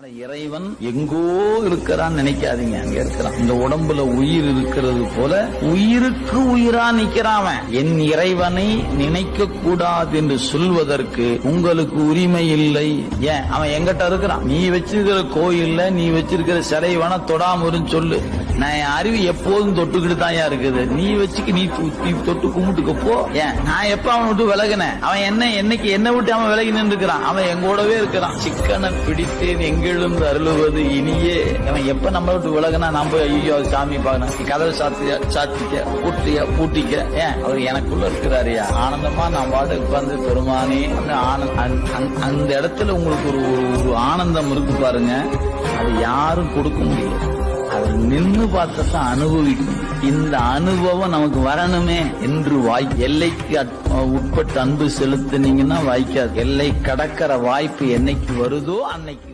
இறைவன் எங்கோ இருக்கிறான்னு நினைக்காதீங்க, அங்க இருக்கிறான். இந்த உடம்புல உயிர் இருக்கிறது போல உயிருக்கு உயிரா நிக்கிறான். என் இறைவனை நினைக்க கூடாது என்று சொல்வதற்கு உங்களுக்கு உரிமை இல்லை. ஏன்? அவன் எங்கிட்ட இருக்கிறான். நீ வச்சிருக்கிற கோயில்ல நீ வச்சிருக்கிற சிலை வேணா தொடாமருன்னு சொல்லு. நான் என் அறிவு எப்போதும் தொட்டுக்கிட்டு தான் இருக்குது. நீ வச்சுக்கு நீ தொட்டு கும்பிட்டுக்க போ. ஏன்? நான் எப்ப அவன் விட்டு விலகினேன்? அவன் என்னைக்கு என்ன விட்டு அவன் விலகி நின்று இருக்கிறான்? அவன் எங்கூடவே இருக்கிறான். சிக்கனை பிடித்தேன் எங்கெழுந்து அருளுவது இனியே. அவன் எப்ப நம்ம விட்டு விலகினா நாம் போய் ஐயோ சாமி பார்க்கணும், கதவை சாத்திக்க பூட்டிக்க. ஏன்? அவர் எனக்குள்ள இருக்கிறாரியா? ஆனந்தமா நான் பாட்டு உட்கார்ந்து பெருமானே அந்த இடத்துல உங்களுக்கு ஒரு ஆனந்தம் இருக்கு பாருங்க. அது யாரும் கொடுக்க முடியும். அதை நின்று பார்த்ததான் அனுபவிக்கும். இந்த அனுபவம் நமக்கு வரணுமே என்று எல்லைக்கு உட்பட்டு அன்பு செலுத்தினீங்கன்னா வாய்க்காது. எல்லை கடக்கிற வாய்ப்பு என்னைக்கு வருதோ அன்னைக்கு